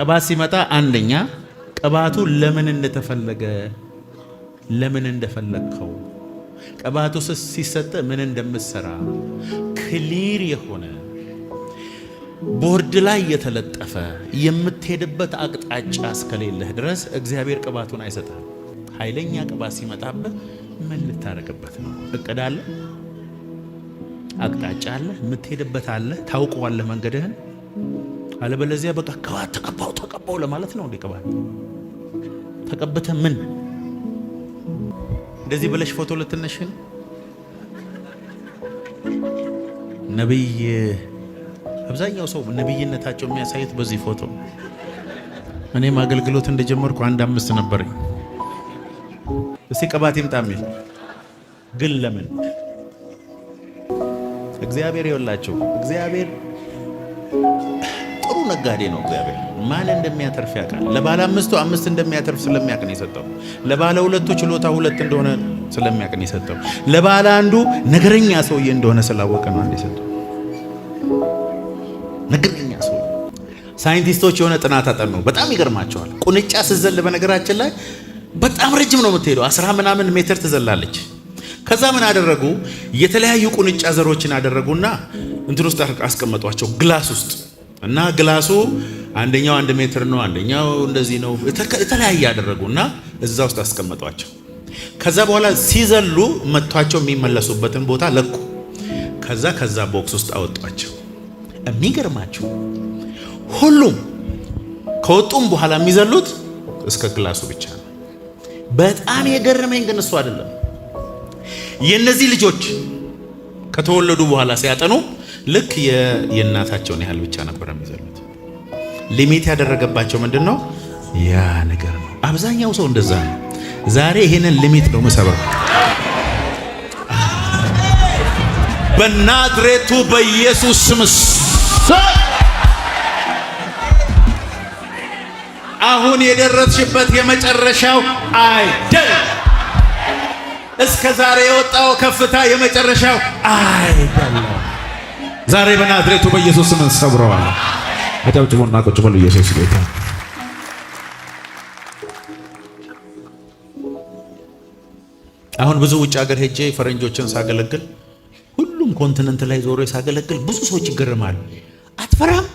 ቅባት ሲመጣ አንደኛ ቅባቱ ለምን እንደተፈለገ ለምን እንደፈለግከው ቅባቱ ሲሰጥ ምን እንደምትሰራ ክሊር የሆነ ቦርድ ላይ የተለጠፈ የምትሄድበት አቅጣጫ እስከሌለህ ድረስ እግዚአብሔር ቅባቱን አይሰጣም። ኃይለኛ ቅባት ሲመጣበት ምን ልታረግበት ነው? እቅድ አለ፣ አቅጣጫ አለ፣ የምትሄድበት አለ፣ ታውቀዋለህ መንገድህን። አለበለዚያ በቃ ቅባት ተቀባው ለማለት ነው። እንዴ ቅባት ተቀብተ ምን እንደዚህ ብለሽ ፎቶ ልትነሽን ነብይ አብዛኛው ሰው ነብይነታቸው የሚያሳዩት በዚህ ፎቶ። እኔም አገልግሎት እንደጀመርኩ 1-5 ነበርኝ። እስቲ ቅባት ይምጣሚል ግን ለምን እግዚአብሔር ይወላችሁ። እግዚአብሔር ጥሩ ነጋዴ ነው። እግዚአብሔር ማን እንደሚያተርፍ ያውቃል። ለባለ 5 እንደሚያተርፍ ስለሚያውቅ ነው የሰጠው። ለባለ 2 ችሎታ 2 እንደሆነ ስለሚያውቅ ነው የሰጠው። ለባለ 1 ነገረኛ ሰውዬ እንደሆነ ስላወቀ ነው አንድ የሰጠው። ነገረኛ ሰው ሳይንቲስቶች የሆነ ጥናት አጠኑ። በጣም ይገርማቸዋል። ቁንጫ ስዘል በነገራችን ላይ በጣም ረጅም ነው የምትሄደው። 10 ምናምን ሜትር ትዘላለች። ከዛ ምን አደረጉ? የተለያዩ ቁንጫ ዘሮችን አደረጉና እንትን ውስጥ አስቀመጧቸው ግላስ ውስጥ እና ግላሱ አንደኛው 1 ሜትር ነው፣ አንደኛው እንደዚህ ነው። የተለያየ አደረጉና እዛ ውስጥ አስቀመጧቸው። ከዛ በኋላ ሲዘሉ መቷቸው የሚመለሱበትን ቦታ ለኩ። ከዛ ቦክስ ውስጥ አወጧቸው። የሚገርማቸው ሁሉም ከወጡም በኋላ የሚዘሉት እስከ ግላሱ ብቻ ነው። በጣም የገረመኝ ግን እሱ አይደለም። የነዚህ ልጆች ከተወለዱ በኋላ ሲያጠኑ ልክ የእናታቸውን ያህል ብቻ ነበር የሚዘሉት። ሊሚት ያደረገባቸው ምንድነው? ያ ነገር ነው። አብዛኛው ሰው እንደዛ ነው። ዛሬ ይሄንን ሊሚት ነው መሰበር። በናዝሬቱ በኢየሱስ ስም አሁን የደረስሽበት የመጨረሻው አይደለም። እስከ ዛሬ የወጣው ከፍታ የመጨረሻው አይደለም። ዛሬ በናዝሬቱ በኢየሱስ ስም ሰብረዋል። አጨብጭቡና ቁጭ በሉ። ኢየሱስ ጌታ። አሁን ብዙ ውጭ ሀገር ሄጄ ፈረንጆችን ሳገለግል ሁሉም ኮንቲነንት ላይ ዞሮ ሳገለግል ብዙ ሰዎች ይገርማሉ። አትፈራም?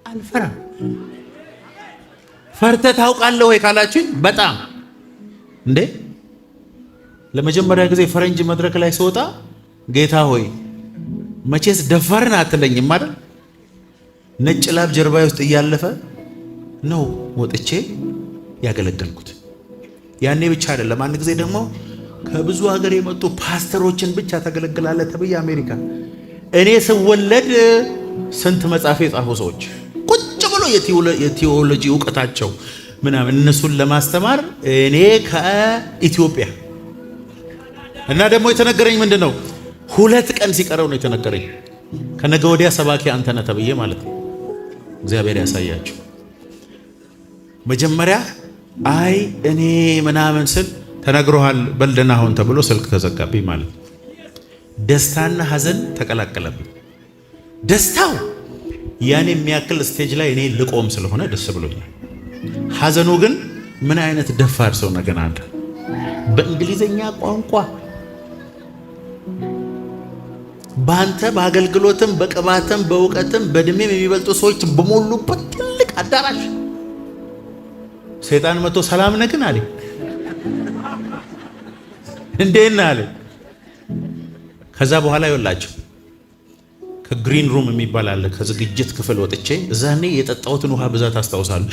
አልፈራም። ፈርተህ ታውቃለህ ወይ ካላችሁኝ፣ በጣም እንዴ ለመጀመሪያ ጊዜ ፈረንጅ መድረክ ላይ ስወጣ ጌታ ሆይ መቼስ ደፋርን አትለኝም አይደል? ነጭ ላብ ጀርባዬ ውስጥ እያለፈ ነው ወጥቼ ያገለገልኩት። ያኔ ብቻ አይደለም፣ አንድ ጊዜ ደግሞ ከብዙ ሀገር የመጡ ፓስተሮችን ብቻ ታገለግላለህ ተብዬ አሜሪካ። እኔ ስወለድ ስንት መጽሐፍ የጻፉ ሰዎች ቁጭ ብሎ የቴዎሎጂ ዕውቀታቸው ምናምን እነሱን ለማስተማር እኔ ከኢትዮጵያ እና ደግሞ የተነገረኝ ምንድነው 2 ቀን ሲቀረው ነው የተነገረኝ። ከነገ ወዲያ ሰባኪ አንተ ነህ ተብዬ ማለት ነው። እግዚአብሔር ያሳያችሁ። መጀመሪያ አይ እኔ ምናምን ስል ተነግሮሃል በልደና ሆን ተብሎ ስልክ ተዘጋብኝ ማለት ነው። ደስታና ሐዘን ተቀላቀለብኝ። ደስታው ያን የሚያክል ስቴጅ ላይ እኔ ልቆም ስለሆነ ደስ ብሎኛል። ሐዘኑ ግን ምን አይነት ደፋር ሰው ነገና አለ። በእንግሊዘኛ ቋንቋ ባንተ በአገልግሎትም በቅባትም በእውቀትም በእድሜም የሚበልጡ ሰዎች በሞሉበት ትልቅ አዳራሽ ሰይጣን መጥቶ ሰላም ነግን አለ። እንዴት ነህ አለ። ከዛ በኋላ ይወላችሁ ከግሪን ሩም የሚባል አለ። ከዝግጅት ክፍል ወጥቼ እዛኔ የጠጣሁትን ውሃ ብዛት አስታውሳለሁ።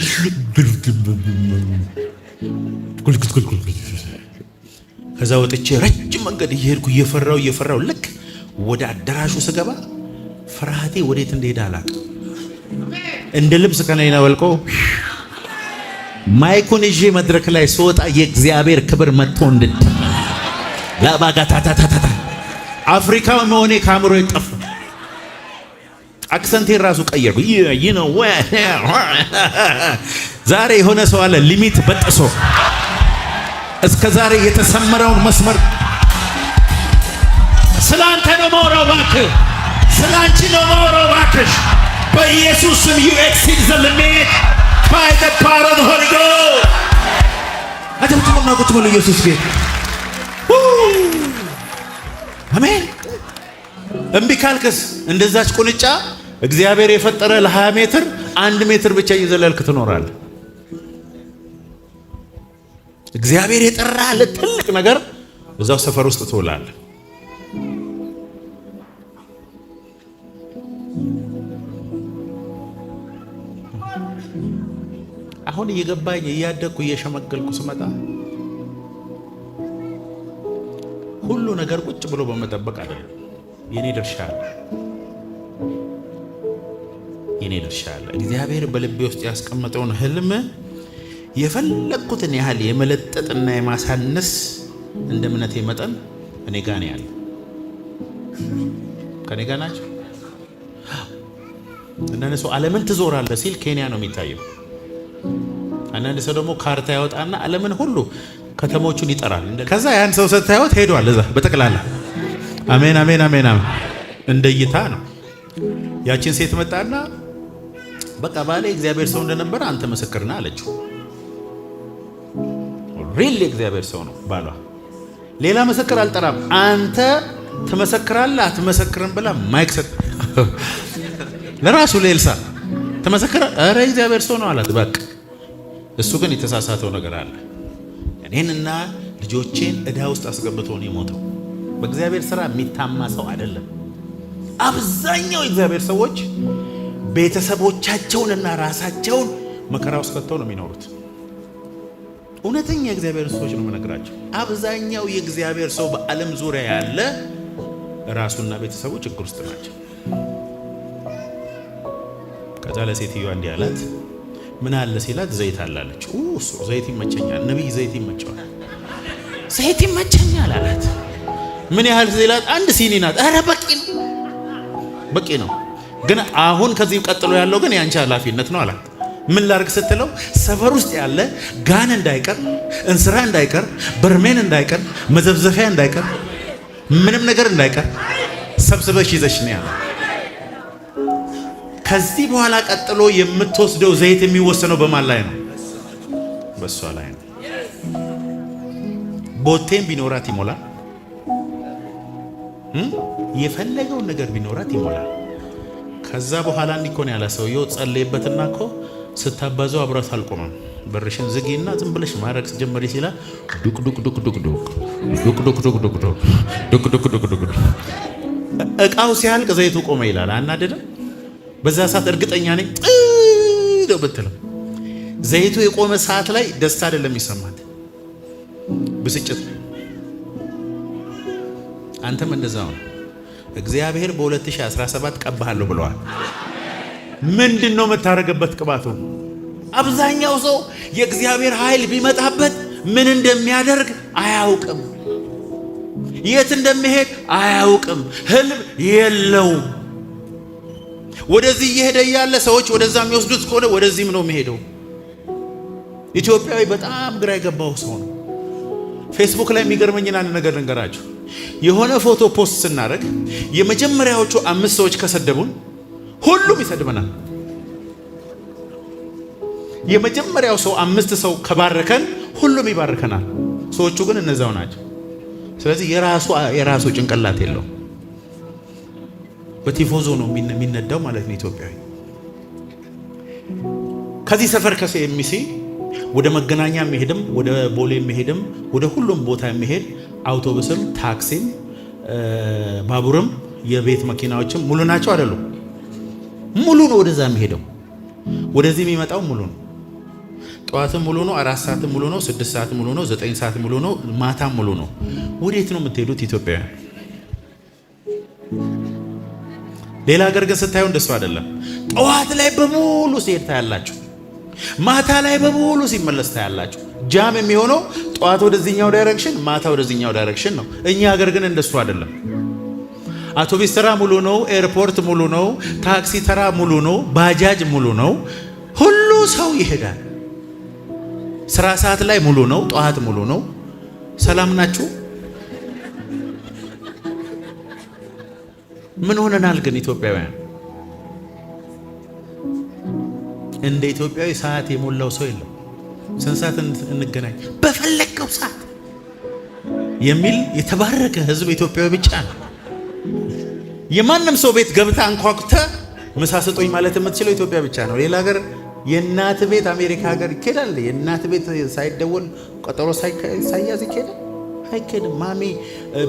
ከዛ ወጥቼ ረጅም መንገድ እየሄድኩ እየፈራው ልክ ወደ አዳራሹ ስገባ ፍርሃቴ ወዴት እንደሄደ አላውቅም። እንደ ልብስ ከነይና ወልቆ ማይኩን ይዤ መድረክ ላይ ስወጣ የእግዚአብሔር ክብር መጥቶ እንድት ላባጋታታታታ አፍሪካዊ መሆኔ ካምሮ ይጠፋ። አክሰንቴ ራሱ ቀየርኩ። ዛሬ የሆነ ሰው አለ ሊሚት በጥሶ እስከ ዛሬ የተሰመረውን መስመር ስላንተ ነው ማውራው ባክህ፣ ስላንቺ ነው ማውራው ባክሽ። በኢየሱስ ስም you exceed the limit ተነሱና ቁጭ በሉ። ኢየሱስ ጌታ። አሜን። እምቢ ካልክስ እንደዛች ቁንጫ እግዚአብሔር የፈጠረ ለ20 ሜትር 1 ሜትር ብቻ እየዘለልክ ትኖራለህ። እግዚአብሔር የጠራህ ለትልቅ ነገር እዛው ሰፈር ውስጥ ትውላለህ። አሁን እየገባኝ እያደግኩ እየሸመገልኩ ስመጣ ሁሉ ነገር ቁጭ ብሎ በመጠበቅ አይደለም። የኔ ድርሻ አለ። እግዚአብሔር በልቤ ውስጥ ያስቀመጠውን ህልም የፈለኩትን ያህል የመለጠጥና የማሳነስ እንደ እምነቴ መጠን እኔ ጋር ነው ያለው። ከኔ ጋር ናቸው። አንዳንድ ሰው ዓለምን ትዞራለህ ሲል ኬንያ ነው የሚታየው። አንዳንድ ሰው ደግሞ ካርታ ያወጣና ዓለምን ሁሉ ከተሞቹን ይጠራል። ከዛ ያን ሰው ስታዩት ሄዷል እዛ በጠቅላላ። አሜን አሜን አሜን አሜን። እንደ እይታ ነው። ያችን ሴት መጣና በቃ ባሌ እግዚአብሔር ሰው እንደነበረ አንተ ምስክር ነህ አለችው። ሪል እግዚአብሔር ሰው ነው ባሏ። ሌላ ምስክር አልጠራም። አንተ ትመሰክራለህ አትመሰክርም ብላ ማይክ ሰጥ ለራሱ ለኤልሳ ተመሰከረ። ኧረ እግዚአብሔር ሰው ነው አላት። በቃ እሱ ግን የተሳሳተው ነገር አለ። እኔንና ልጆቼን ዕዳ ውስጥ አስገብቶ ነው የሞተው። በእግዚአብሔር ሥራ የሚታማ ሰው አይደለም። አብዛኛው የእግዚአብሔር ሰዎች ቤተሰቦቻቸውንና ራሳቸውን መከራ ውስጥ ከተው ነው የሚኖሩት። እውነተኛ የእግዚአብሔር ሰዎች ነው የምነግራቸው። አብዛኛው የእግዚአብሔር ሰው በዓለም ዙሪያ ያለ ራሱና ቤተሰቡ ችግር ውስጥ ናቸው። ከዛ ለሴትዮዋ እንዲህ አላት። ምን አለ ሲላት ዘይት አላለች። እሱ ዘይት ይመቸኛል፣ ነብይ ዘይት ይመቸዋል፣ ዘይት ይመቸኛል አላት። ምን ያህል ሲላት 1 ሲኒ ናት። ኧረ በቂ ነው። ግን አሁን ከዚህ ቀጥሎ ያለው ግን ያንቺ ኃላፊነት ነው አላት። ምን ላርግ ስትለው ሰፈር ውስጥ ያለ ጋን እንዳይቀር፣ እንስራ እንዳይቀር፣ በርሜን እንዳይቀር፣ መዘብዘፊያ እንዳይቀር፣ ምንም ነገር እንዳይቀር ሰብስበሽ ይዘሽ ነው ያለው። ከዚህ በኋላ ቀጥሎ የምትወስደው ዘይት የሚወሰነው በማን ላይ ነው? በሷ ላይ ነው። ቦቴም ቢኖራት ይሞላል። የፈለገውን ነገር ቢኖራት ይሞላል። ከዛ በኋላ እንዲኮን ያለ ሰውየው ጸለይበትና እኮ ስታባዘው አብራት አልቆመም። በርሽን ዝጊና ዝም ብለሽ ማረግ ጀመሪ ሲላል ዱቅ ዱቅ ዱቅ ዱቅ ዱቅ ዱቅ ዱቅ ዱቅ ዱቅ ዱቅ ዱቅ ዱቅ ዱቅ ዱቅ እቃው ሲያልቅ ዘይቱ ቆመ ይላል። አናደደ? በዛ ሰዓት እርግጠኛ ነኝ ነው ብትለው ዘይቱ የቆመ ሰዓት ላይ ደስታ አይደለም ይሰማት፣ ብስጭት። አንተም እንደዛው ነው። እግዚአብሔር በ2017 ቀባሃለሁ ብለዋል። ምንድነው የምታረግበት ቅባቱ? አብዛኛው ሰው የእግዚአብሔር ኃይል ቢመጣበት ምን እንደሚያደርግ አያውቅም፣ የት እንደሚሄድ አያውቅም፣ ህልም የለውም። ወደዚህ እየሄደ ያለ ሰዎች ወደዛ የሚወስዱት ከሆነ ወደዚህም ነው የሚሄደው። ኢትዮጵያዊ በጣም ግራ የገባው ሰው ነው። ፌስቡክ ላይ የሚገርመኝን አንድ ነገር ልንገራችሁ። የሆነ ፎቶ ፖስት ስናደርግ የመጀመሪያዎቹ 5 ሰዎች ከሰደቡን ሁሉም ይሰድበናል። የመጀመሪያው ሰው 5 ሰው ከባረከን ሁሉም ይባርከናል። ሰዎቹ ግን እነዛው ናቸው። ስለዚህ የራሱ ጭንቅላት የለው። በቲፎዞ ነው የሚነዳው ማለት ነው ኢትዮጵያዊ። ከዚህ ሰፈር ከሲኤምሲ ወደ መገናኛ የሚሄድም ወደ ቦሌ የሚሄድም ወደ ሁሉም ቦታ የሚሄድ አውቶቡስም ታክሲም ባቡርም የቤት መኪናዎችም ሙሉ ናቸው አይደሉም? ሙሉ ነው ወደዛ የሚሄደው። ወደዚህ የሚመጣው ሙሉ ነው። ጠዋትም ሙሉ ነው፣ 4 ሰዓትም ሙሉ ነው፣ 6 ሰዓትም ሙሉ ነው፣ 9 ሰዓትም ሙሉ ነው፣ ማታም ሙሉ ነው። ወዴት ነው የምትሄዱት ኢትዮጵያውያን? ሌላ ሀገር ግን ስታዩ እንደሱ አይደለም። ጠዋት ላይ በሙሉ ሲሄድ ታያላችሁ፣ ማታ ላይ በሙሉ ሲመለስ ታያላችሁ። ጃም የሚሆነው ጠዋት ወደዚህኛው ዳይሬክሽን፣ ማታ ወደዚህኛው ዳይሬክሽን ነው። እኛ ሀገር ግን እንደሱ አይደለም። አውቶቡስ ተራ ሙሉ ነው፣ ኤርፖርት ሙሉ ነው፣ ታክሲ ተራ ሙሉ ነው፣ ባጃጅ ሙሉ ነው። ሁሉ ሰው ይሄዳል። ስራ ሰዓት ላይ ሙሉ ነው፣ ጠዋት ሙሉ ነው። ሰላም ናችሁ? ምን ሆነናል ግን ኢትዮጵያውያን? እንደ ኢትዮጵያዊ ሰዓት የሞላው ሰው የለም። ስንት ሰዓት እንገናኝ? በፈለግከው ሰዓት የሚል የተባረከ ህዝብ ኢትዮጵያዊ ብቻ ነው። የማንም ሰው ቤት ገብታ አንኳኩተ ምሳ ስጦኝ ማለት የምትችለው ኢትዮጵያ ብቻ ነው። ሌላ ሀገር የእናት ቤት አሜሪካ ሀገር ይኬዳል። የእናት ቤት ሳይደወል ቀጠሮ ሳይያዝ ይኬዳል? አይኬድም። ማሚ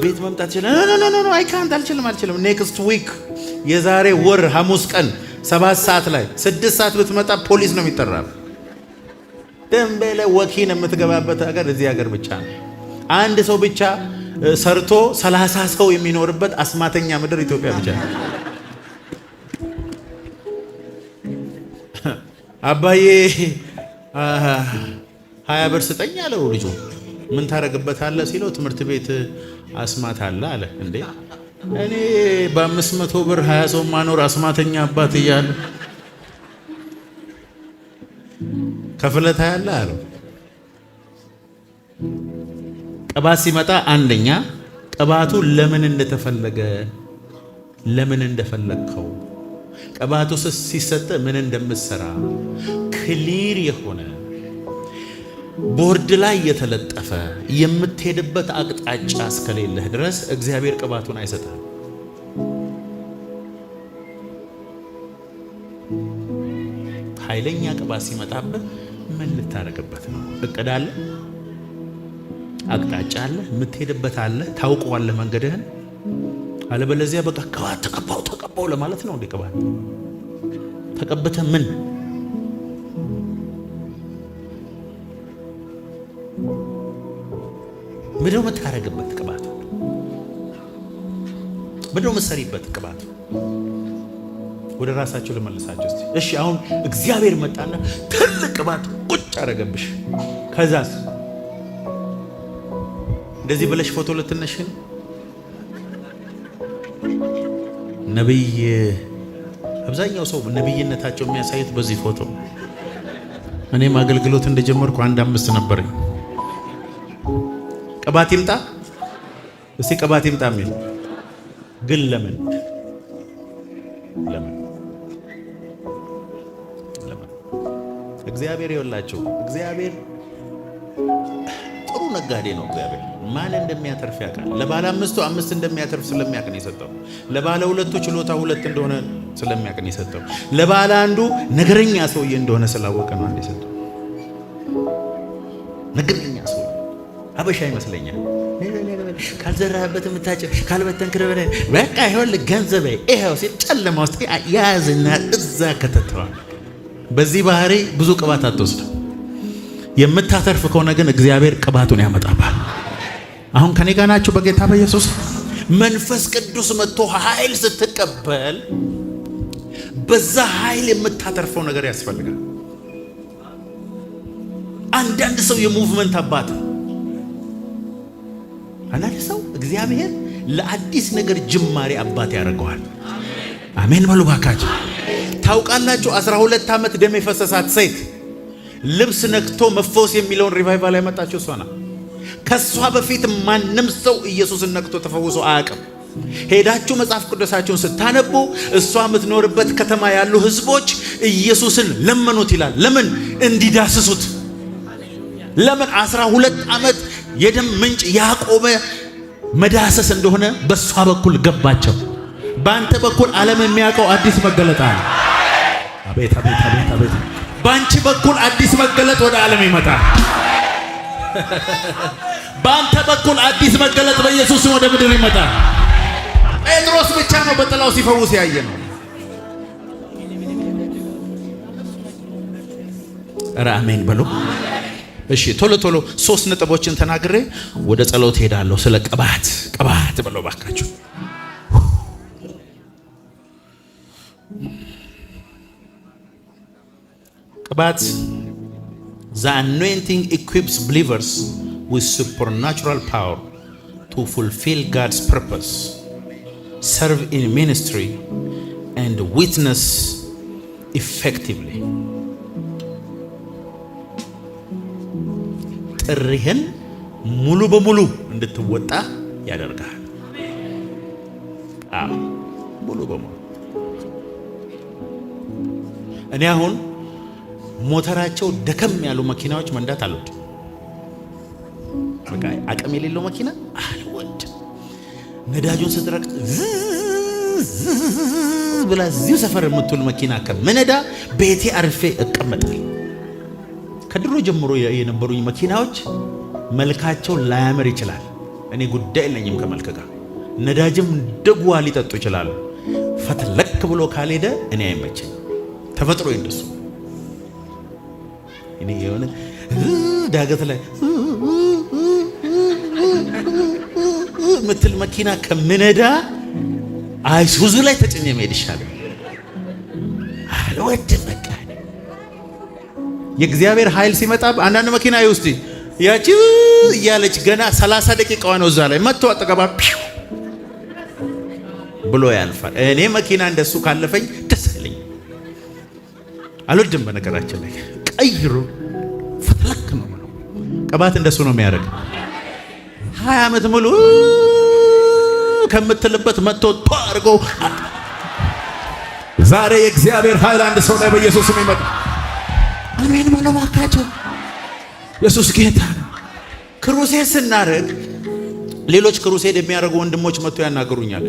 ቤት መምጣት ይችላል? ኖ አይካንት አልችልም። ኔክስት ዊክ የዛሬ ወር ሐሙስ ቀን 7 ሰዓት ላይ 6 ሰዓት ብትመጣ ፖሊስ ነው የሚጠራው። ደንቤ ላይ ወኪን የምትገባበት ሀገር እዚህ ሀገር ብቻ ነው። አንድ ሰው ብቻ ሰርቶ 30 ሰው የሚኖርበት አስማተኛ ምድር ኢትዮጵያ ብቻ ነው። አባዬ 20 ብር ስጠኝ አለው ልጁ። ምን ታረግበታለህ ሲለው ትምህርት ቤት አስማት አለ አለ። እንዴ እኔ በ500 ብር 20 ሰው ማኖር አስማተኛ አባት እያለ ከፍለታ ያለ አለው። ቅባት ሲመጣ አንደኛ ቅባቱ ለምን እንደተፈለገ ለምን እንደፈለግከው ቅባቱ ሲሰጥ ምን እንደምትሰራ ክሊር የሆነ ቦርድ ላይ የተለጠፈ የምትሄድበት አቅጣጫ እስከሌለህ ድረስ እግዚአብሔር ቅባቱን አይሰጥም። ኃይለኛ ቅባት ሲመጣብህ ምን ልታረግበት ነው? እቅድ አለ፣ አቅጣጫ አለ፣ የምትሄድበት አለ፣ ታውቀዋለህ መንገድህን። አለበለዚያ በቃ ቅባት ተቀባው ለማለት ነው። እንደ ቅባት ተቀብተህ ምን ምንድነው የምታረግበት? ቅባቱ ምንድነው የምትሰሪበት? ቅባቱ ወደ ራሳቸው ልመልሳቸው እስቲ። እሺ አሁን እግዚአብሔር መጣና ትልቅ ቅባት ቁጭ አረገብሽ። ከዛስ እንደዚህ ብለሽ ፎቶ ልትነሽን ነብይ አብዛኛው ሰው ነብይነታቸው የሚያሳዩት በዚህ ፎቶ። እኔም አገልግሎት እንደጀመርኩ 1 5 ነበረኝ። ቅባት ይምጣ እስቲ ቅባት ይምጣ የሚል ግን ለምን እግዚአብሔር ይወላችሁ። እግዚአብሔር ጥሩ ነጋዴ ነው። እግዚአብሔር ማን እንደሚያተርፍ ያውቃል። ለባለ 5 እንደሚያተርፍ ስለሚያውቅ ነው የሰጠው። ለባለ 2 ችሎታ 2 እንደሆነ ስለሚያውቅ ነው የሰጠው። ለባለ 1 ነገረኛ ሰውዬ እንደሆነ ስላወቀ ነው አንድ የሰጠው። ነገረኛ ሰው አበሻ ይመስለኛል። ካልዘራህበት የምታጭር ካልበተንክ በቃ ይኸውልህ ገንዘቤ ይኸው ሲል ጨለማ ውስጥ ያዝና እዛ ከተተዋል። በዚህ ባህሪ ብዙ ቅባት አትወስድም። የምታተርፍ ከሆነ ግን እግዚአብሔር ቅባቱን ያመጣባል። አሁን ከኔ ጋር ናችሁ? በጌታ በኢየሱስ መንፈስ ቅዱስ መጥቶ ኃይል ስትቀበል በዛ ኃይል የምታተርፈው ነገር ያስፈልጋል። አንዳንድ ሰው የሙቭመንት አባት፣ አንዳንድ ሰው እግዚአብሔር ለአዲስ ነገር ጅማሬ አባት ያደርገዋል። አሜን በሉ ባካችሁ። ታውቃላችሁ 12 ዓመት ደም የፈሰሳት ሴት ልብስ ነክቶ መፈወስ የሚለውን ሪቫይቫል ያመጣችው እሷ ናት። ከሷ በፊት ማንም ሰው ኢየሱስን ነክቶ ተፈውሶ አያውቅም። ሄዳችሁ መጽሐፍ ቅዱሳችሁን ስታነቡ እሷ የምትኖርበት ከተማ ያሉ ህዝቦች ኢየሱስን ለመኑት ይላል። ለምን? እንዲዳስሱት። ለምን? 12 ዓመት የደም ምንጭ ያቆመ መዳሰስ እንደሆነ በሷ በኩል ገባቸው። በአንተ በኩል ዓለም የሚያውቀው አዲስ መገለጥ አለ። አቤት አቤት አቤት አቤት! በአንቺ በኩል አዲስ መገለጥ ወደ ዓለም ይመጣል። በአንተ በኩል አዲስ መገለጥ በኢየሱስ ወደ ምድር ይመጣል። ጴጥሮስ ብቻ ነው በጥላው ሲፈውስ ያየ ነው። ኧረ አሜን በሉ። እሺ ቶሎ 3 ነጥቦችን ተናግሬ ወደ ጸሎት ሄዳለሁ። ስለ ቅባት ብለው ባካችሁ። ቅባት the anointing equips believers with supernatural power to fulfill God's purpose, serve in ministry and witness effectively. ጥሪህን ሙሉ በሙሉ እንድትወጣ ያደርጋል። ሙሉ በሙሉ እኔ አሁን ሞተራቸው ደከም ያሉ መኪናዎች መንዳት አልወድም። በቃ አቅም የሌለው መኪና አልወድም። ነዳጁን ስትረቅ ብላ እዚሁ ሰፈር የምትውል መኪና ከምነዳ ቤቴ አርፌ እቀመጣለሁ። ከድሮ ጀምሮ የነበሩኝ መኪናዎች መልካቸው ላያምር ይችላል። እኔ ጉዳይ የለኝም ከመልክ ጋር። ነዳጅም ደግዋ ሊጠጡ ይችላሉ። ፈትለክ ብሎ ካልሄደ እኔ አይመቸኝ። ተፈጥሮ እንደሱ እኔ የሆነ ዳገት ላይ ምትል መኪና ከምነዳ አይሱዙ ላይ ተጭኜ መሄድ ይሻላል። አልወድም። በቃ የእግዚአብሔር ኃይል ሲመጣ አንዳንድ መኪና ይውስጥ ያቺ እያለች ገና 30 ደቂቃዋ ነው እዛ ላይ መጥቶ አጠገባ ብሎ ያልፋል። እኔ መኪና እንደሱ ካለፈኝ ደስ ይለኝ አልወድም። በነገራችን ላይ ቀይሩ ፈትለክ ነው ማለት ቅባት እንደሱ ነው የሚያደርግ። 20 ዓመት ሙሉ ከምትልበት መጥቶ አድርጎ ዛሬ የእግዚአብሔር ኃይል አንድ ሰው ላይ በኢየሱስ ስም ይመጣ። አሜን በሉ እባካችሁ። ኢየሱስ ጌታ ነው። ክሩሴድ ስናደርግ ሌሎች ክሩሴድ የሚያደርጉ ወንድሞች መጥቶ ያናገሩኛል።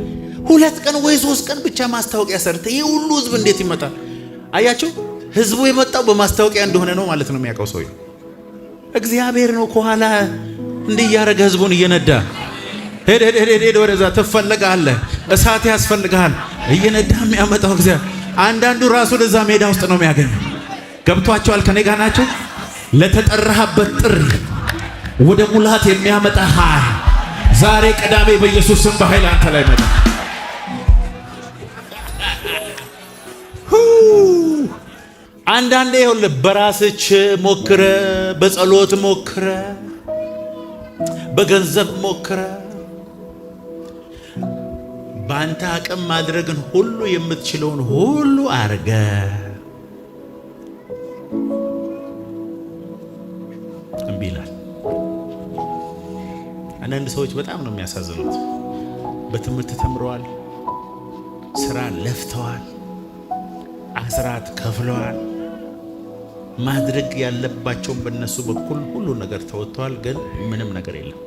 2 ቀን ወይ 3 ቀን ብቻ ማስታወቂያ ሰርተ ይሄ ሁሉ ህዝብ እንዴት ይመጣል? አያችሁ፣ ህዝቡ የመጣው በማስታወቂያ እንደሆነ ነው ማለት ነው የሚያውቀው ሰው። እግዚአብሔር ነው ከኋላ እንዲህ እያደረገ ህዝቡን እየነዳ ሄድ ወደዛ ትፈልጋለህ፣ እሳት ያስፈልጋል እየነዳ የሚያመጣው እግዚአብሔር። አንዳንዱ ራሱ ለዛ ሜዳ ውስጥ ነው የሚያገኘው። ገብቷቸዋል? ከኔ ጋር ናቸው? ለተጠራህበት ጥሪ ወደ ሙላት የሚያመጣ ኃይል ዛሬ ቅዳሜ በኢየሱስ ስም በኃይል አንተ ላይ መጣ። አንዳንዴ ይኸውልህ በራስህ ሞክረ፣ በጸሎት ሞክረ፣ በገንዘብ ሞክረ፣ በአንተ አቅም ማድረግን ሁሉ የምትችለውን ሁሉ አርገ እምቢ ይላል። አንዳንድ ሰዎች በጣም ነው የሚያሳዝኑት። በትምህርት ተምረዋል፣ ስራ ለፍተዋል፣ አስራት ከፍለዋል፣ ማድረግ ያለባቸውን በእነሱ በኩል ሁሉ ነገር ተወጥተዋል፣ ግን ምንም ነገር የለም።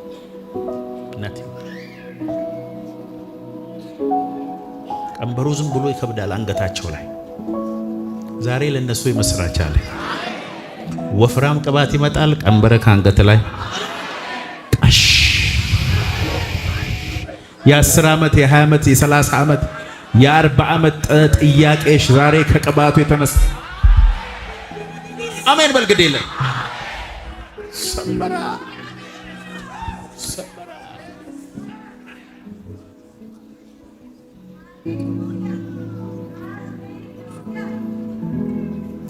ቀንበሩ ዝም ብሎ ይከብዳል አንገታቸው ላይ። ዛሬ ለነሱ የምስራች አለ። ወፍራም ቅባት ይመጣል። ቀንበረ ከአንገት ላይ ቀሽ የ10 ዓመት የ20 ዓመት የ30 ዓመት የ40 ዓመት ጥያቄሽ ዛሬ ከቅባቱ የተነሳ አሜን በልግድ የለ ሰመራ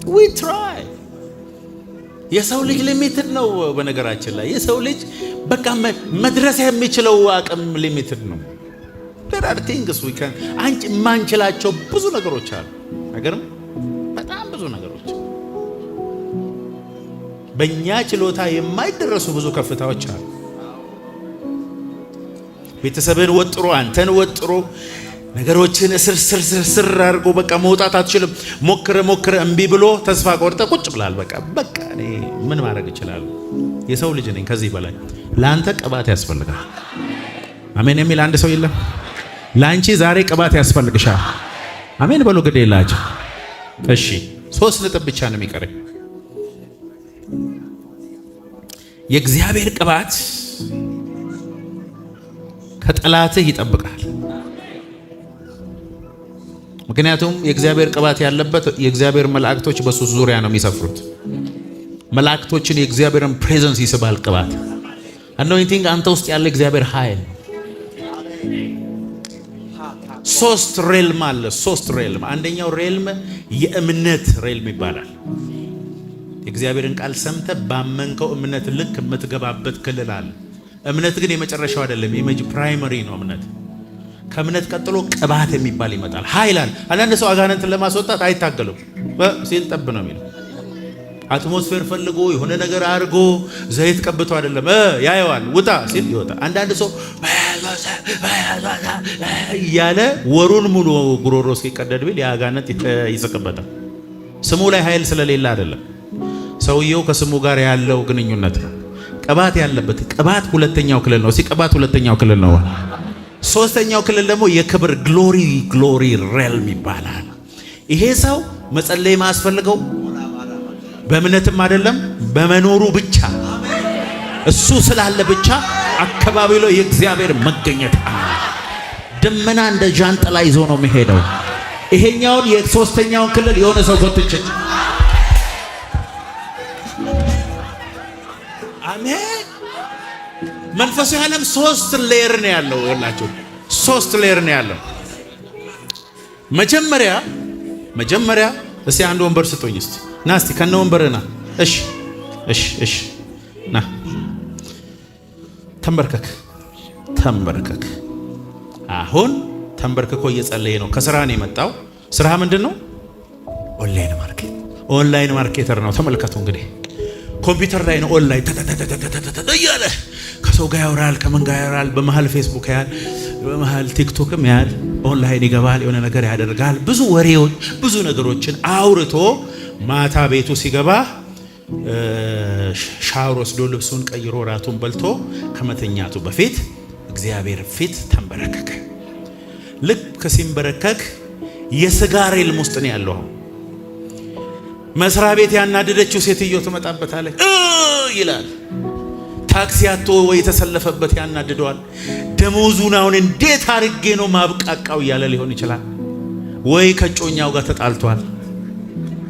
we try የሰው ልጅ ሊሚትድ ነው። በነገራችን ላይ የሰው ልጅ በቃ መድረስ የሚችለው አቅም ሊሚትድ ነው። there are things we can አንቺ ማንችላቸው ብዙ ነገሮች አሉ። ነገርም በጣም ብዙ ነገሮች በእኛ ችሎታ የማይደረሱ ብዙ ከፍታዎች አሉ። ቤተሰብን ወጥሮ አንተን ወጥሮ ነገሮችን ስር አድርጎ በቃ መውጣት አትችልም። ሞክረ እምቢ ብሎ ተስፋ ቆርጠ ቁጭ ብላል። በቃ እኔ ምን ማድረግ እችላለሁ? የሰው ልጅ ነኝ። ከዚህ በላይ ለአንተ ቅባት ያስፈልጋል። አሜን የሚል አንድ ሰው የለም? ለአንቺ ዛሬ ቅባት ያስፈልግሻል። አሜን በሉ። ግድ የላችሁ። እሺ 3 ነጥብ ብቻ ነው የሚቀረኝ። የእግዚአብሔር ቅባት ከጠላትህ ይጠብቃል። ምክንያቱም የእግዚአብሔር ቅባት ያለበት የእግዚአብሔር መላእክቶች በሱ ዙሪያ ነው የሚሰፍሩት። መላእክቶችን የእግዚአብሔርን ፕሬዘንስ ይስባል ቅባት። አኖይንቲንግ አንተ ውስጥ ያለ እግዚአብሔር ኃይል። 3 ሬልም አለ። 3 ሬልም። አንደኛው ሬልም የእምነት ሬልም ይባላል። የእግዚአብሔርን ቃል ሰምተ ባመንከው እምነት ልክ የምትገባበት ክልል አለ። እምነት ግን የመጨረሻው አይደለም፣ ፕራይመሪ ነው እምነት። ከእምነት ቀጥሎ ቅባት የሚባል ይመጣል። ኃይል አለ። አንዳንድ ሰው አጋንንትን ለማስወጣት አይታገሉም ሲል ጠብ ነው የሚለው። አትሞስፌር ፈልጎ የሆነ ነገር አድርጎ ዘይት ቀብቶ አይደለም ያየዋል። ውጣ ሲል ይወጣ። አንዳንድ ሰው እያለ ወሩን ሙሉ ጉሮሮ ሲቀደድ ቢል የአጋንንት ይስቅበታል። ስሙ ላይ ኃይል ስለሌለ አይደለም። ሰውየው ከስሙ ጋር ያለው ግንኙነት ነው። ቅባት ያለበት ቅባት ሁለተኛው ክልል ነው። ቅባት ሁለተኛው ክልል ነው። ሶስተኛው ክልል ደግሞ የክብር ግሎሪ ሬልም ይባላል። ይሄ ሰው መጸለይ ማስፈልገው በእምነትም አይደለም በመኖሩ ብቻ እሱ ስላለ ብቻ አካባቢው ላይ የእግዚአብሔር መገኘት አለ። ደመና እንደ ጃንጥላ ይዞ ነው የሚሄደው። ይሄኛውን የሶስተኛውን ክልል የሆነ ሰው ጎትቼ አሜን። መንፈሳዊ ዓለም 3 ሌየር ነው ያለው። ይላችሁ 3 ሌየር ነው ያለው። መጀመሪያ እስቲ አንድ ወንበር ስጡኝ እስቲ ና እስቲ ከነ ወንበርና እሺ ና ተንበርከክ። አሁን ተንበርክኮ እየጸለየ ነው። ከስራ ነው የመጣው። ስራ ምንድን ነው? ኦንላይን ማርኬተር ነው። ተመልከቱ እንግዲህ ኮምፒውተር ላይ ነው ኦንላይን እያለ ከሰው ጋር ያወራል፣ ከምን ጋር ያወራል። በመሃል ፌስቡክ ያያል፣ በመሃል ቲክቶክም ያያል። ኦንላይን ይገባል፣ የሆነ ነገር ያደርጋል። ብዙ ወሬዎች፣ ብዙ ነገሮችን አውርቶ ማታ ቤቱ ሲገባ ሻወር ወስዶ ልብሱን ቀይሮ ራቱን በልቶ ከመተኛቱ በፊት እግዚአብሔር ፊት ተንበረከከ። ልክ ሲንበረከክ የሥጋ ሬልም ውስጥ ነው ያለው። መስሪያ ቤት ያናደደችው ሴትዮ ትመጣበታለች ይላል። ታክሲ አቶ ወይ የተሰለፈበት ያናድደዋል። ደሞዙን አሁን እንዴት አርጌ ነው ማብቃቃው እያለ ሊሆን ይችላል። ወይ ከጮኛው ጋር ተጣልቷል።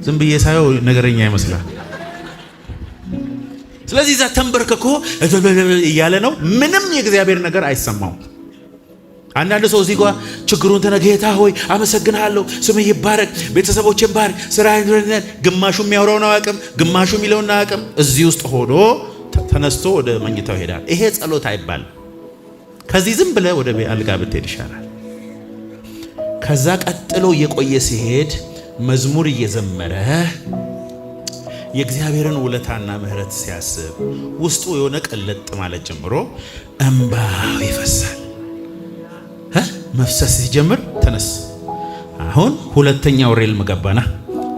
ዝም ብዬ ሳየው ነገረኛ ይመስላል። ስለዚህ እዛ ተንበርክኮ እያለ ነው። ምንም የእግዚአብሔር ነገር አይሰማው። አንዳንድ ሰው እዚህ ጋር ችግሩን ተነጌታ ሆይ አመሰግናለሁ፣ ስምህ ይባረክ፣ ቤተሰቦችን ባርክ፣ ስራ ይሁንልን። ግማሹ የሚያወራውን አያውቅም፣ ግማሹ የሚለውን አያውቅም። እዚህ ውስጥ ሆኖ ተነስቶ ወደ መኝታው ይሄዳል። ይሄ ጸሎት አይባልም። ከዚህ ዝም ብለህ ወደ አልጋ ብትሄድ ይሻላል። ከዛ ቀጥሎ እየቆየ ሲሄድ መዝሙር እየዘመረ የእግዚአብሔርን ውለታና ምሕረት ሲያስብ ውስጡ የሆነ ቀለጥ ማለት ጀምሮ እንባው ይፈሳል። መፍሰስ ሲጀምር ተነስ። አሁን ሁለተኛው ሬልም ገባና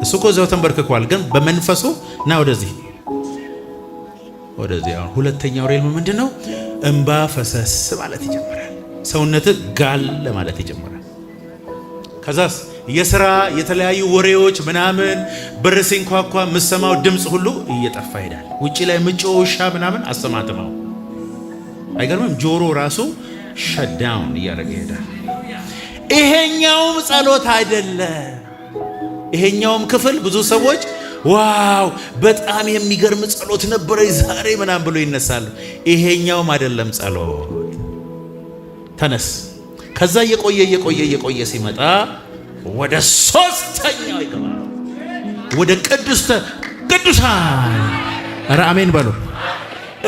እሱ እኮ እዛው ተንበርክኳል፣ ግን በመንፈሱ ና ወደዚህ። አሁን ሁለተኛው ሬልም ምንድነው? እንባ ፈሰስ ማለት ይጀምራል። ሰውነት ጋል ማለት ይጀምራል። ከዛስ የሥራ የተለያዩ ወሬዎች ምናምን በር ሲንኳኳ የምሰማው ድምፅ ሁሉ እየጠፋ ይሄዳል። ውጪ ላይ ምጮ ውሻ ምናምን አሰማትማው አይገርምም? ጆሮ ራሱ ሸዳውን እያደረገ ይሄዳል። ይሄኛውም ጸሎት አይደለም። ይሄኛውም ክፍል ብዙ ሰዎች ዋው በጣም የሚገርም ጸሎት ነበረ ዛሬ ምናምን ብሎ ይነሳሉ። ይሄኛውም አይደለም ጸሎት። ተነስ። ከዛ እየቆየ ሲመጣ ወደ ሶስተኛው ይገባል። ወደ ቅዱሳን አሜን በሉ።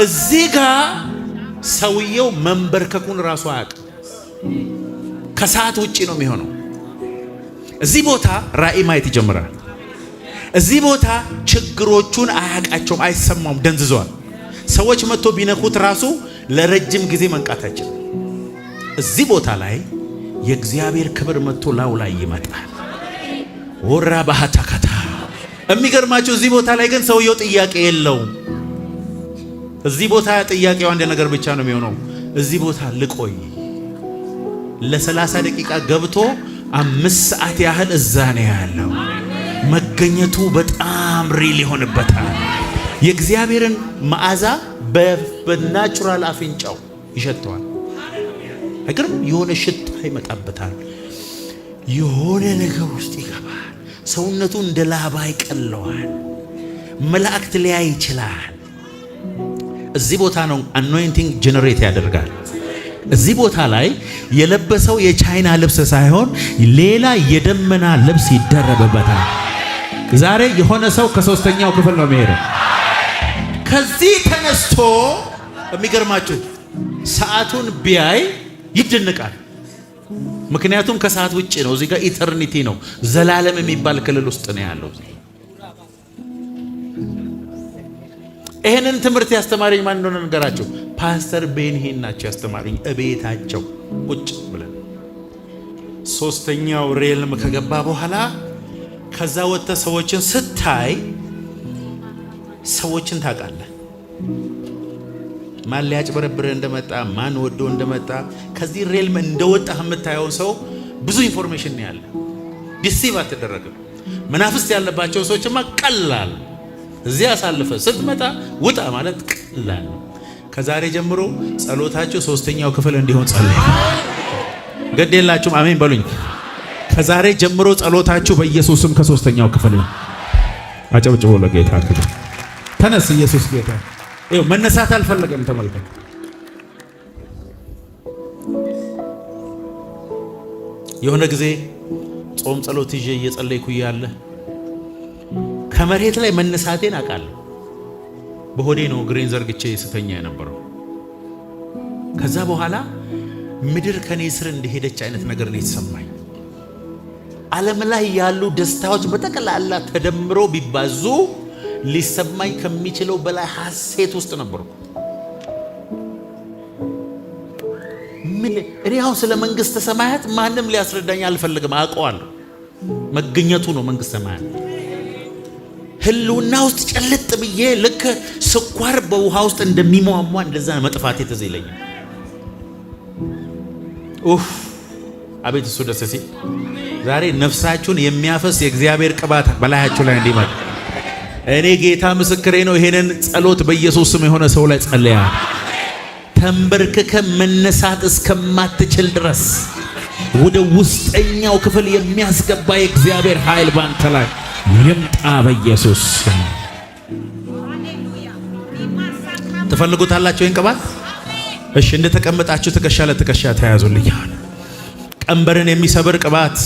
እዚህ ጋር ሰውየው መንበርከኩን ራሱ አያውቅም። ከሰዓት ውጪ ነው የሚሆነው። እዚህ ቦታ ራእይ ማየት ይጀምራል። እዚህ ቦታ ችግሮቹን አያውቃቸውም፣ አይሰማውም፣ ደንዝዟል። ሰዎች መጥቶ ቢነኩት ራሱ ለረጅም ጊዜ መንቃት አይችልም። እዚህ ቦታ ላይ የእግዚአብሔር ክብር መጥቶ ላው ላይ ይመጣል። ወራ ባህታካታ የሚገርማቸው እዚህ ቦታ ላይ ግን ሰውየው ጥያቄ የለውም። እዚህ ቦታ ጥያቄው አንድ ነገር ብቻ ነው የሚሆነው። እዚህ ቦታ ልቆይ ለ30 ደቂቃ ገብቶ 5 ሰዓት ያህል እዛ ነው ያለው። መገኘቱ በጣም ሪል ይሆንበታል። የእግዚአብሔርን መዓዛ በናቹራል አፍንጫው ይሸተዋል። አይገርም? የሆነ ሽታ ይመጣበታል። የሆነ ነገር ውስጥ ይገባል። ሰውነቱ እንደ ላባ ይቀለዋል። መላእክት ሊያይ ይችላል። እዚህ ቦታ ነው አኖይንቲንግ ጀነሬት ያደርጋል። እዚህ ቦታ ላይ የለበሰው የቻይና ልብስ ሳይሆን ሌላ የደመና ልብስ ይደረብበታል። ዛሬ የሆነ ሰው ከሶስተኛው ክፍል ነው የሚሄደው። ከዚህ ተነስቶ የሚገርማችሁ ሰዓቱን ቢያይ ይደነቃል። ምክንያቱም ከሰዓት ውጪ ነው። እዚህ ጋር ኢተርኒቲ ነው፣ ዘላለም የሚባል ክልል ውስጥ ነው ያለው። ይሄንን ትምህርት ያስተማረኝ ማን እንደሆነ ነገራቸው። ፓስተር ቤንሂን ናቸው ያስተማረኝ። እቤታቸው ቁጭ ብለን ሶስተኛው ሬልም ከገባ በኋላ ከዛ ወጥተ ሰዎችን ስታይ ሰዎችን ታውቃለህ። ማን ሊያጭበረብርህ እንደመጣ፣ ማን ወዶ እንደመጣ፣ ከዚህ ሬልም እንደወጣህ የምታየው ሰው ብዙ ኢንፎርሜሽን ነው ያለ። ዲሲቭ አትደረግም። መናፍስት ያለባቸው ሰዎችማ ቀላል፣ እዚህ አሳልፈ ስትመጣ ውጣ ማለት ቀላል። ከዛሬ ጀምሮ ጸሎታችሁ 3ኛው ክፍል እንዲሆን ጸልይ። ግድ የላችሁም አሜን በሉኝ። ከዛሬ ጀምሮ ጸሎታችሁ በኢየሱስም ከ3ኛው ክፍል ነው። አጨብጭቦ ለጌታ ክብር። ተነስ፣ ኢየሱስ ጌታ። ይኸው መነሳት አልፈለገም። ተመልከት። የሆነ ጊዜ ጾም ጸሎት ይዤ እየጸለይኩ እያለ ከመሬት ላይ መነሳቴን አውቃለሁ። በሆዴ ነው ግሬን ዘርግቼ ስተኛ የነበረው። ከዛ በኋላ ምድር ከኔ ስር እንደሄደች አይነት ነገር ነው የተሰማኝ። ዓለም ላይ ያሉ ደስታዎች በጠቅላላ ተደምሮ ቢባዙ ሊሰማኝ ከሚችለው በላይ ሐሴት ውስጥ ነበርኩ። እኔ አሁን ስለ መንግስተ ሰማያት ማንም ሊያስረዳኝ አልፈልግም። አውቀዋለሁ። መገኘቱ ነው መንግስተ ሰማያት። ህልውና ውስጥ ጨልጥ ብዬ ልክ ስኳር በውሃ ውስጥ እንደሚሟሟ እንደዛ መጥፋቴ ትዝ ይለኛል። አቤት እሱ ደስ ሲል። ዛሬ ነፍሳችሁን የሚያፈስ የእግዚአብሔር ቅባት በላያችሁ ላይ እንዲመጣ እኔ ጌታ ምስክሬ ነው። ይሄንን ጸሎት በኢየሱስ ስም የሆነ ሰው ላይ ጸልያ ተንበርክከ መነሳት እስከማትችል ድረስ ወደ ውስጠኛው ክፍል የሚያስገባ የእግዚአብሔር ኃይል ባንተ ላይ ይምጣ በኢየሱስ ስም። ትፈልጉታላችሁ ይህን ቅባት? እሺ፣ እንደተቀመጣችሁ ትከሻ ለትከሻ ተያዙልኝ። ቀንበርን የሚሰብር ቅባት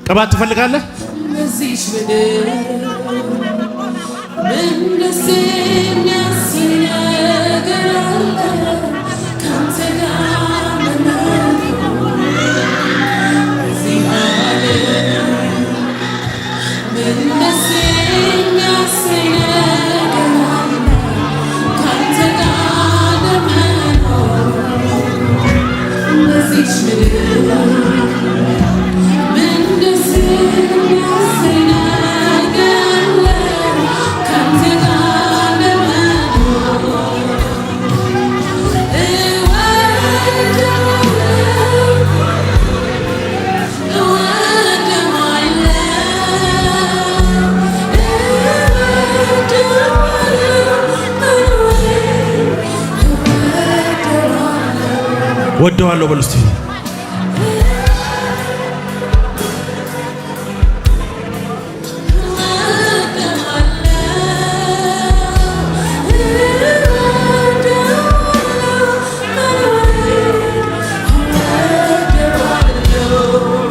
ቅባት ትፈልጋለህ? ወደዋለሁ በሉ እስቲ።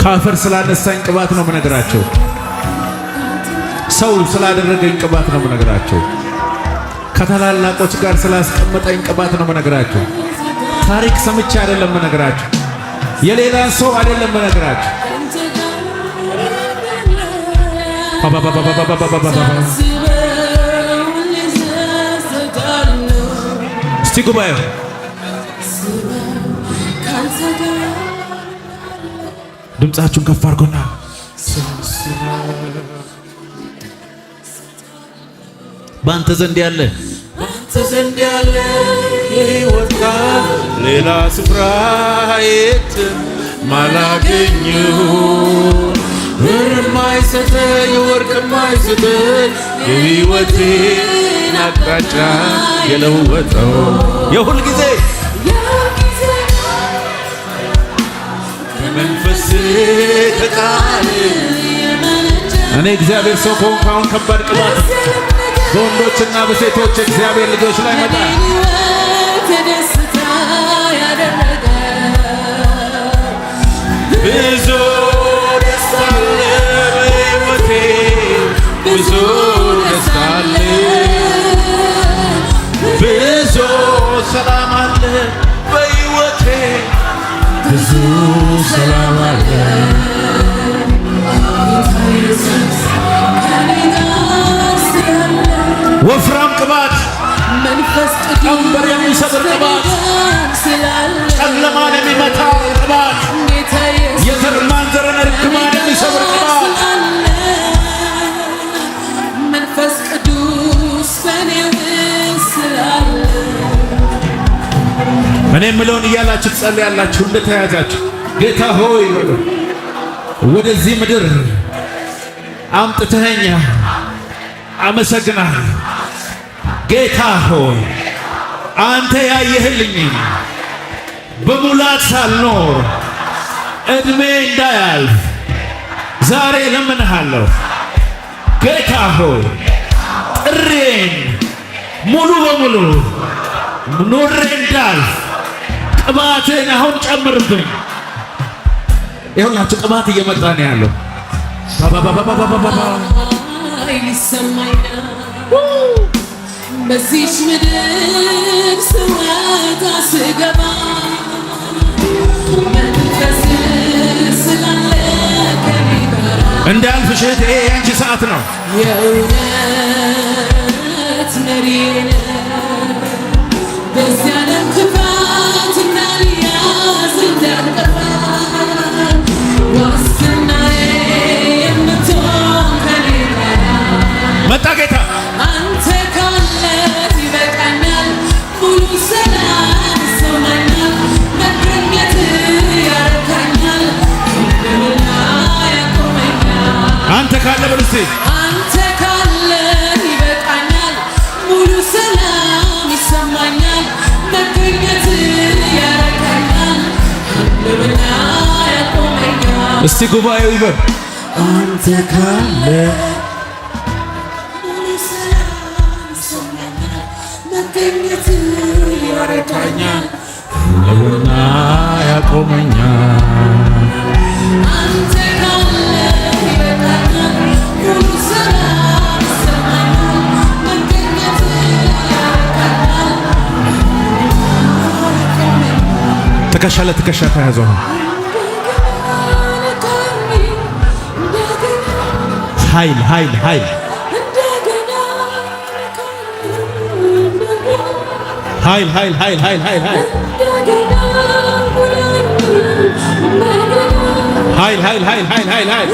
ካፈር ስላነሳኝ ቅባት ነው የምነግራቸው። ሰው ስላደረገኝ ቅባት ነው የምነግራቸው። ከታላላቆች ጋር ስላስቀመጠኝ ቅባት ነው የምነግራቸው። ታሪክ ሰምቼ አይደለም የምነግራችሁ። የሌላ ሰው አይደለም የምነግራችሁ። እስቲ ጉባኤው ድምፃችሁን ከፍ አድርጎና በአንተ ዘንድ ያለ የሕይወት ቃል ሌላ ስፍራ የትም ማላገኘው፣ ብር የማይሰጠኝ ወርቅ የማይሰጠኝ የሕይወቴን አቅጣጫ የለወጠው የሁል ጊዜ ከመንፈስ ከቃል እኔ እግዚአብሔር ሰው ከሆንኩ አሁን ከባድ ቅባት በወንዶችና በሴቶች እግዚአብሔር ልጆች ላይ መጣ። ብዙ ደስታ አለ በሕይወቴ፣ ብዙ ደስታ አለ፣ ብዙ ሰላም አለ በሕይወቴ፣ ብዙ ሰላም አለ። ወፍራም ቅባት፣ መንፈስ ቅዱስ ቀንበር የሚሰብር ቅባት፣ ጨለማን የሚመታ ቅባት፣ የዘር ማንዘርን ርግማን የሚሰብር ቅባት መንፈስ ቅዱስ በኔ ውስጥ ስላለ እኔ የምለውን እያላችሁ ትጸልያላችሁ። እንደተያዛችሁ ጌታ ሆይ ወደዚህ ምድር አምጥተኸኛ አመሰግናለሁ። ጌታ ሆይ አንተ ያየህልኝ በሙላት ሳልኖር እድሜ እንዳያልፍ ዛሬ ለምንሃለሁ። ጌታ ሆይ ጥሬን ሙሉ በሙሉ ኖሬ እንዳልፍ ቅባትን አሁን ጨምርብኝ። ይኸውላችሁ ቅባት እየመጣ ነው ያለው። ይሰማኛል በዚች ምድር ስወጣ ስገባ መንፈስ ስላለ ከኔ ጋር እንዳልፍሽ እህቴ የአንቺ ሰዓት ነው። የእውነት መሪዬ ነህ በዚህ ዓለም ክፋት እንዳልያዝ እንዳልጠፋ ዋስትናዬ የምትሆን ከኔ ጋር መጣ ጌታ አንተ ካለ ይበቃኛል። ሙሉ ሰላም ይሰማኛል። መገኘት ያረካኛል። እንደምና ያቆመኛል። አንተ ካለ በልስቴ አንተ ካለ ይበቃኛል። ሙሉ ሰላም ይሰማኛል። መገኘት ያረካኛል። እንደምና ያቆመኛል። እስቲ ጉባኤው ይበል አንተ ካለ ያረካኛል ለውና ያቆመኛል። አንተ ካለ ይበቃኛል። ሙሉ ሰላም ይሰማኛል። መገኘት ያረካኛል። ትከሻ ለትከሻ ተያዘው። ኃይል ኃይል ኃይል ኃይል ኃይል ኃይል ኃይል ኃይል ኃይል ኃይል ኃይል ኃይል ኃይል ኃይል ኃይል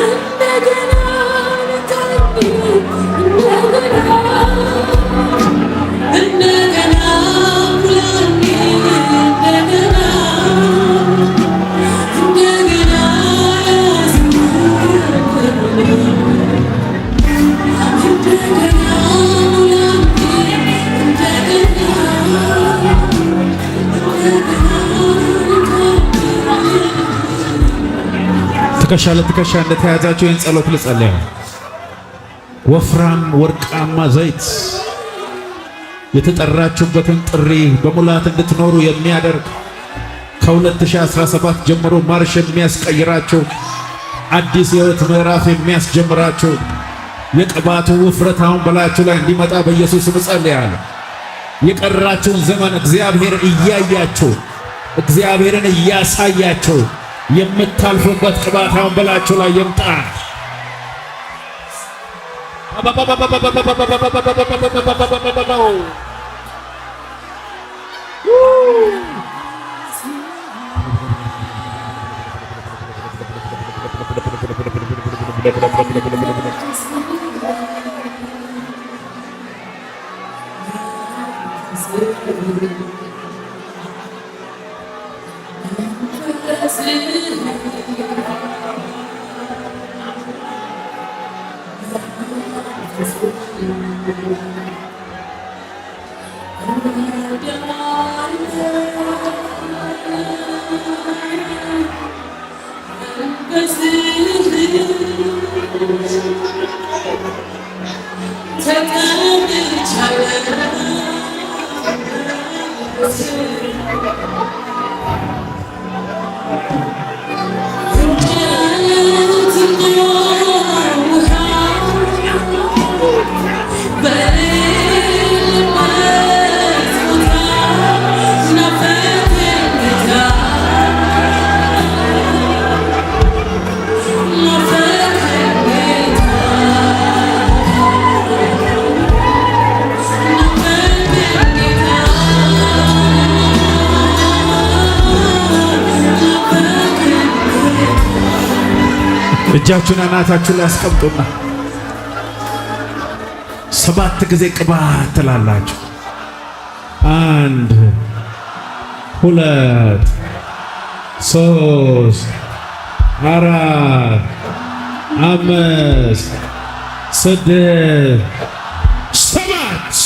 እንደገና ሙላኝ እንደገና እንደገና ትከሻ ለትከሻ እንደተያዛችሁ ይህን ጸሎት ልጸልያ። ወፍራም ወርቃማ ዘይት የተጠራችሁበትን ጥሪ በሙላት እንድትኖሩ የሚያደርግ ከ2017 ጀምሮ ማርሽ የሚያስቀይራችሁ አዲስ የሕይወት ምዕራፍ የሚያስጀምራችሁ የቅባቱ ውፍረት አሁን በላያችሁ ላይ እንዲመጣ በኢየሱስ ስም ጸልያለሁ። የቀራችሁን ዘመን እግዚአብሔር እያያችሁ እግዚአብሔርን እያሳያችሁ የምታልፉበት ቅባት አሁን በላያችሁ ላይ ይምጣ። እጃችሁን አናታችሁ ላይ አስቀምጡና 7 ጊዜ ቅባት ትላላችሁ። 1 2 3 4 5 6 7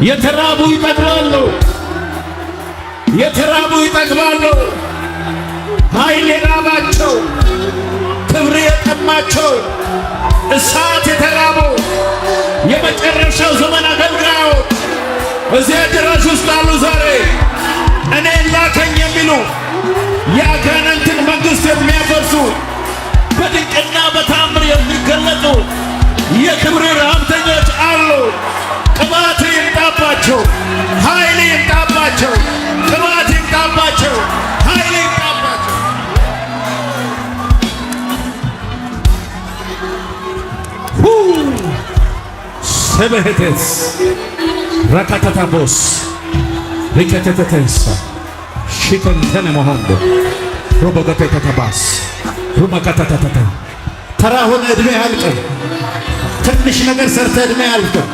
የተራቡ ይጠግባሉ፣ የተራቡ ይጠግባሉ። ኃይል የራባቸው፣ ክብር የጠማቸው፣ እሳት የተራቡ የመጨረሻው ዘመን አገልጋዮች እዚህ አዳራሽ ውስጥ አሉ። ዛሬ እኔ ላከኝ የሚሉ የአጋንንትን መንግሥት የሚያፈርሱ በድንቅና በታምር የሚገለጡ የክብር ረሃብተኞች አሉ። ቅባት ይምጣባቸው፣ ኃይል ይምጣባቸው፣ ቅባት ይምጣባቸው፣ ኃይል ይምጣባቸው። ሰበህተስ ረካታታቦስ ሪከተተተንሳ ሽከንተነ መሆንዶ ሮበገተተተባስ ሩመከተተተተ ተራ ሆነ ዕድሜ አያልቅም። ትንሽ ነገር ሰርተ ዕድሜ አያልቅም።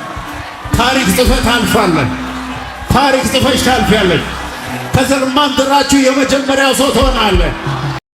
ታሪክ ጽፈት አልፋለህ። ታሪክ ጽፈሽ ታልፊያለሽ። ከዘር ማንዘራችሁ የመጀመሪያው ሰው ትሆናለህ።